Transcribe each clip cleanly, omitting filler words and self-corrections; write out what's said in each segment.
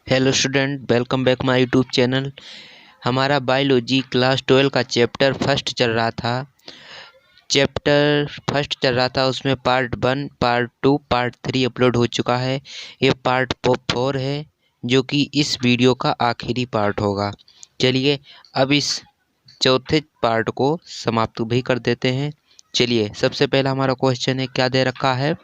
Hello student, welcome back my YouTube channel. हमारा biology class 12 का chapter first चल रहा था। उसमें पार्ट 1, पार्ट 2, पार्ट 3 अपलोड हो चुका है। ये पार्ट 4 है जो कि इस वीडियो का आखिरी पार्ट होगा। चलिए अब इस चौथे पार्ट को समाप्त भी कर देते हैं। चलिए सबसे पहला हमारा क्वेश्चन है, क्या दे रखा है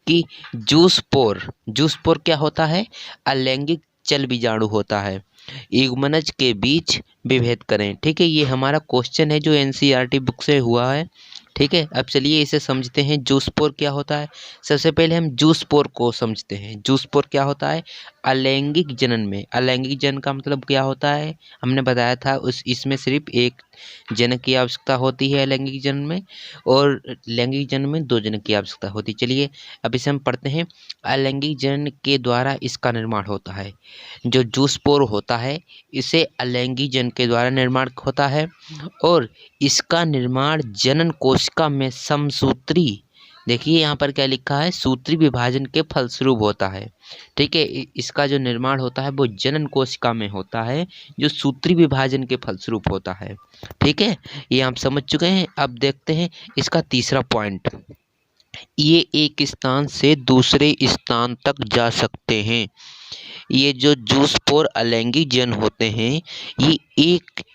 कि जूस्पोर क्या होता है? अलैंगिक चल बीजाणु होता है। युग्मनज के बीच विभेद करें। ठीक है, ये हमारा क्वेश्चन है जो एनसीईआरटी बुक से हुआ है। ठीक है, अब चलिए इसे समझते हैं। जूस्पोर क्या होता है? सबसे पहले हम जूस्पोर को समझते हैं। जूस्पोर क्या होता है? अलैंगिक जनन में, अलैंगिक जनन का मतलब क्या होता है हमने बताया था। इसमें सिर्फ एक जनक की आवश्यकता होती है अलैंगिक जनन में, और लैंगिक जनन में 2 जनक की आवश्यकता होती है। चलिए अब इसे हम पढ़ते हैं। अलैंगिक जनन के द्वारा इसका निर्माण होता है। जो जूस्पोर होता है इसे अलैंगिक जनन के द्वारा निर्माण होता है, और इसका निर्माण जनन कोशिका में समसूत्री, देखिए यहाँ पर क्या लिखा है, सूत्री विभाजन के फलस्वरूप होता है। ठीक है, इसका जो निर्माण होता है वो जनन कोशिका में होता है, जो सूत्री विभाजन के फलस्वरूप होता है। ठीक है, ये आप समझ चुके हैं। अब देखते हैं इसका तीसरा पॉइंट। ये एक स्थान से दूसरे स्थान तक जा सकते हैं। ये जो जूस्पोर अलैंगिक जन होते हैं, ये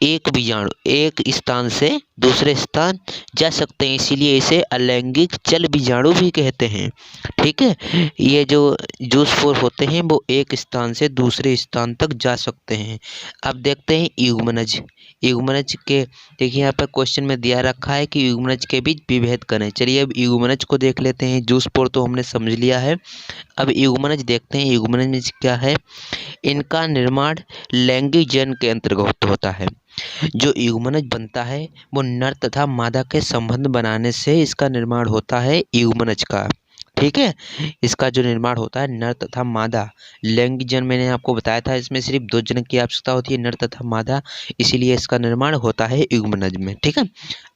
एक बीजाणु एक स्थान से दूसरे स्थान जा सकते हैं, इसीलिए इसे अलैंगिक चल बीजाणु भी कहते हैं। ठीक है, ये जो जूस्पोर होते हैं वो एक स्थान से दूसरे स्थान तक जा सकते हैं। अब देखते हैं युग्मनज। युग्मनज के देखिए यहाँ पर क्वेश्चन में दिया रखा है कि युग्मनज के बीच विभेद करें। चलिए अब युग्मनज को देख लेते हैं। जूस्पोर तो हमने समझ लिया है, अब युग्मनज देखते हैं। युग्मनज क्या है? इनका निर्माण लैंगिक जनन के अंतर्गत होता है। जो युग्मनज बनता है वो नर तथा मादा के संबंध बनाने से इसका निर्माण होता है युग्मनज का। ठीक है, इसका जो निर्माण होता है नर तथा मादा लैंगिक जनन, मैंने आपको बताया था इसमें सिर्फ 2 जनक की आवश्यकता होती है, नर तथा मादा, इसीलिए इसका निर्माण होता है युग्मनज में। ठीक है,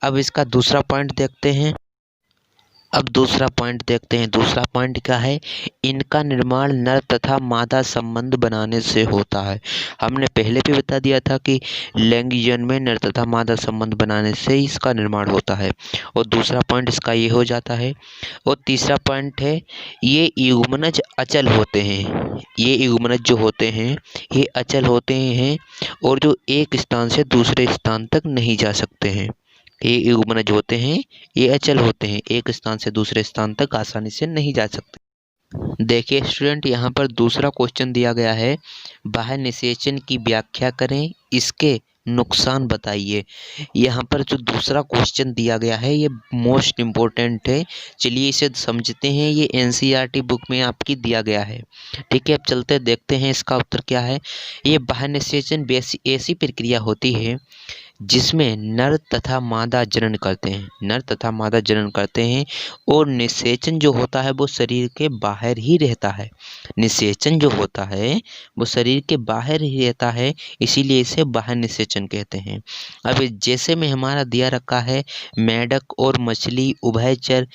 अब इसका दूसरा पॉइंट देखते हैं। दूसरा पॉइंट क्या है? इनका निर्माण नर तथा मादा संबंध बनाने से होता है। हमने पहले भी बता दिया था कि लैंगिक जनन में नर तथा मादा संबंध बनाने से इसका निर्माण होता है, और दूसरा पॉइंट इसका ये हो जाता है। और तीसरा पॉइंट है, ये युग्मनज अचल होते हैं। ये युग्मनज जो होते हैं ये अचल होते हैं, और जो एक स्थान से दूसरे स्थान तक नहीं जा सकते हैं। ये युग्मनज होते हैं, ये अचल होते हैं, एक स्थान से दूसरे स्थान तक आसानी से नहीं जा सकते। देखिए स्टूडेंट, यहाँ पर दूसरा क्वेश्चन दिया गया है, बाह्य निषेचन की व्याख्या करें, इसके नुकसान बताइए। यहाँ पर जो दूसरा क्वेश्चन दिया गया है ये मोस्ट इम्पोर्टेंट है। चलिए इसे समझते हैं। ये एनसीईआरटी बुक में आपकी दिया गया है। ठीक है, अब चलते देखते हैं इसका उत्तर क्या है। ये बाह्य निषेचन ऐसी प्रक्रिया होती है जिसमें नर तथा मादा जनन करते हैं, और निषेचन जो होता है वो शरीर के बाहर ही रहता है। निषेचन जो होता है वो शरीर के बाहर ही रहता है, इसीलिए इसे बाह्य निषेचन कहते हैं। अब जैसे में हमारा दिया रखा है, मेढक और मछली उभयचर,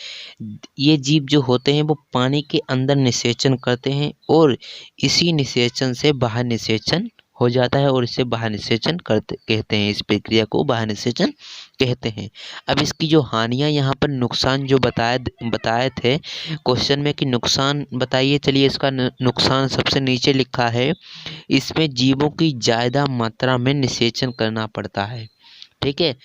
ये जीव जो होते हैं वो पानी के अंदर निषेचन करते हैं, और इसी निषेचन से बाह्य निषेचन हो जाता है, और इसे बाह्य निषेचन कहते हैं। इस प्रक्रिया को बाह्य निषेचन कहते हैं। अब इसकी जो हानियां, यहाँ पर नुकसान जो बताए थे क्वेश्चन में कि नुकसान बताइए। चलिए इसका नुकसान सबसे नीचे लिखा है, इसमें जीवों की ज़्यादा मात्रा में निषेचन करना पड़ता है। ठीक है,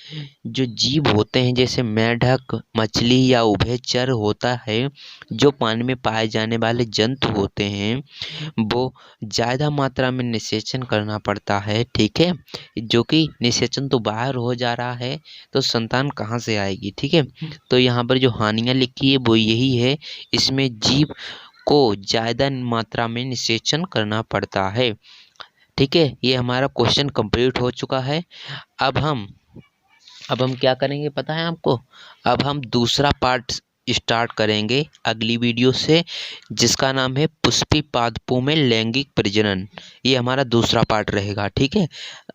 जो जीव होते हैं जैसे मेढक, मछली या उभयचर होता है, जो पानी में पाए जाने वाले जंतु होते हैं, वो ज़्यादा मात्रा में निषेचन करना पड़ता है। ठीक है, जो कि निषेचन तो बाहर हो जा रहा है, तो संतान कहाँ से आएगी? ठीक है, तो यहाँ पर जो हानियाँ लिखी है वो यही है, इसमें जीव को ज़्यादा मात्रा में निषेचन करना पड़ता है। ठीक है, ये हमारा क्वेश्चन कंप्लीट हो चुका है। अब हम क्या करेंगे पता है आपको? अब हम दूसरा पार्ट स्टार्ट करेंगे अगली वीडियो से, जिसका नाम है पुष्पी पादपों में लैंगिक प्रजनन। ये हमारा दूसरा पार्ट रहेगा, ठीक है।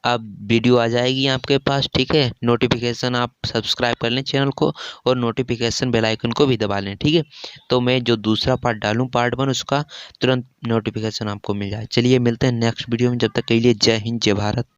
अब वीडियो आ जाएगी आपके पास, ठीक है। नोटिफिकेशन आप सब्सक्राइब कर लें चैनल को और नोटिफिकेशन बेल आइकन को भी दबा लें, ठीक है। तो मैं जो दूसरा पार्ट डालूं पार्ट 1, उसका तुरंत नोटिफिकेशन आपको मिल जाए। चलिए मिलते हैं नेक्स्ट वीडियो में, जब तक के लिए जय हिंद जय भारत।